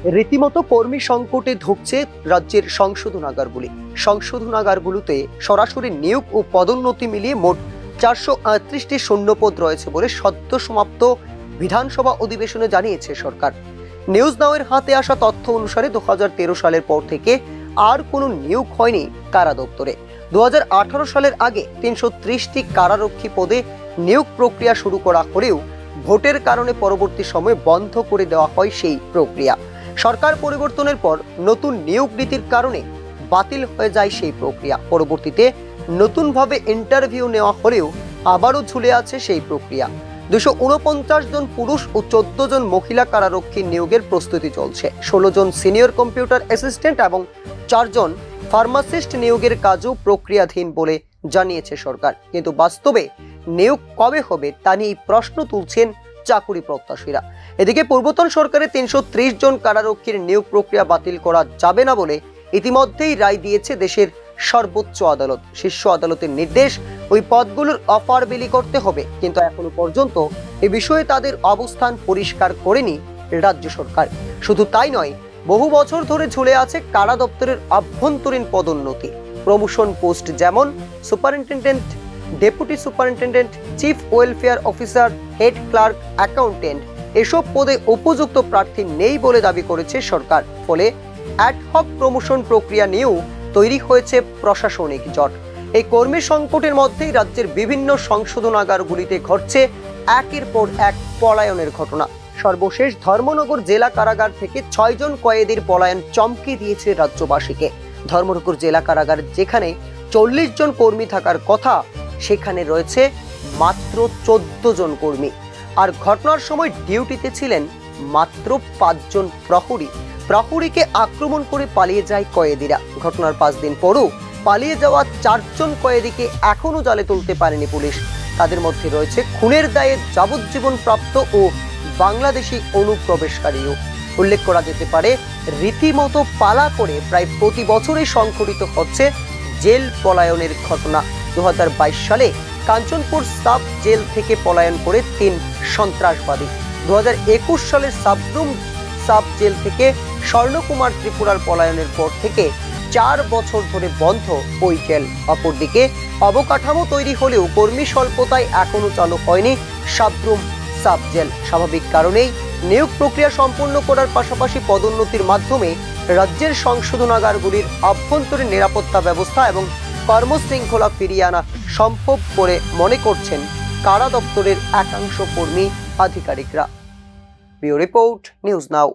রীতিমতো কর্মী সংকটে ধুঁকছে রাজ্যের সংশোধনাগারগুলোতে সরাসরি নিয়োগ ও পদোন্নতি মিলিয়ে মোট 438টি শূন্যপদ রয়েছে বলে সদ্য সমাপ্ত বিধানসভা অধিবেশনে জানিয়েছে সরকার। নিউজ নাওয়ের হাতে আসা তথ্য অনুসারে 2013 সালের পর থেকে আর কোনো নিয়োগ হয়নি কারা দপ্তরে। 2018 সালের আগে 330টি কারারক্ষী পদে নিয়োগ প্রক্রিয়া শুরু করা হলেও ভোটের কারণে পরবর্তী সময়ে বন্ধ করে দেওয়া হয় সেই প্রক্রিয়া। সরকার পরিবর্তনের পর নতুন নিয়োগ নীতির কারণে বাতিল হয়ে যায় সেই প্রক্রিয়া। পরবর্তীতে নতুনভাবে ইন্টারভিউ নেওয়া হলেও আবারও ঝুলে আছে সেই প্রক্রিয়া। 249 জন পুরুষ ও 14 জন মহিলা কারারক্ষী নিয়োগের প্রস্তুতি চলছে। 16 জন সিনিয়র কম্পিউটার অ্যাসিস্ট্যান্ট এবং 4 জন ফার্মাসিস্ট নিয়োগের কাজও প্রক্রিয়াধীন বলে জানিয়েছে সরকার। কিন্তু বাস্তবে নিয়োগ কবে হবে তা নিয়ে প্রশ্ন তুলছেন চাকুরি প্রত্যাশীরা। এদিকে পূর্বতন সরকারের 330 জন কারারক্ষীর নিয়োগ প্রক্রিয়া বাতিল করা যাবে না বলে ইতিমধ্যেই রায় দিয়েছে দেশের সর্বোচ্চ আদালত। শীর্ষ আদালতের নির্দেশ ওই পদগুলোর অফার বিলি করতে হবে, কিন্তু এখনো পর্যন্ত এ বিষয়ে তাদের অবস্থান পরিষ্কার করেনি রাজ্য সরকার। শুধু তাই নয়, বহু বছর ধরে ঝুলে আছে কারা দপ্তরের আভ্যন্তরীণ পদোন্নতি, প্রমোশন পোস্ট, যেমন superintendent, deputy superintendent, chief welfare officer, head clerk, accountant. এসব পদে উপযুক্ত প্রার্থী নেই বলে দাবি করেছে সরকার। ফলে অ্যাডহক প্রমোশন প্রক্রিয়া নিয়েও তৈরি হয়েছে প্রশাসনিক জট। এই কর্মী সংকটের মধ্যেই রাজ্যের বিভিন্ন সংশোধনাগারগুলিতে ঘটছে একের পর এক পলায়নের ঘটনা। সর্বশেষ ধর্মনগর জেলা কারাগার থেকে 6 জন কয়েদির পলায়ন চমকে দিয়েছে রাজ্যবাসীকে। ধর্মনগর জেলা কারাগার যেখানে 40 জন কর্মী থাকার কথা, সেখানে রয়েছে মাত্র 14 জন কর্মী। আর ঘটনার সময় ডিউটিতে ছিলেন মাত্র 5 জন প্রহরীকে আক্রমণ করে পালিয়ে যায় কয়েদিরা। ঘটনার 5 দিন পরও পালিয়ে যাওয়া 4 জন কয়েদিকে এখনো জালে তুলতে পারেনি পুলিশ। তাদের মধ্যে রয়েছে খুনের দায়ে যাবজ্জীবন প্রাপ্ত ও বাংলাদেশি অনুপ্রবেশকারীও। উল্লেখ করা যেতে পারে, রীতিমতো পালা করে প্রায় প্রতি বছরই সংঘটিত হচ্ছে জেল পলায়নের ঘটনা। 2022 সালে কাঞ্চনপুর সাব জেল থেকে পলায়ন করে 3 সন্ত্রাসবাদী। 2021 সালের সাবরুম সাব জেল থেকে স্বর্ণকুমার ত্রিপুরার পলায়নের পর থেকে 4 বছর ধরে বন্ধ ওই জেল। অপরদিকে অবকাঠামো তৈরি হলেও কর্মী স্বল্পতায় এখনো চালু হয়নি সাবরুম সাব জেল। স্বাভাবিক কারণেই নিয়োগ প্রক্রিয়া সম্পূর্ণ করার পাশাপাশি পদোন্নতির মাধ্যমে রাজ্যের সংশোধনাগারগুলির আভ্যন্তরীণ নিরাপত্তা ব্যবস্থা এবং কর্মশৃঙ্খলা ফিরিয়ে আনা সম্ভব বলে মনে করছেন কারা দপ্তরের একাংশ কর্মী আধিকারিকরা। Bureau report, news now.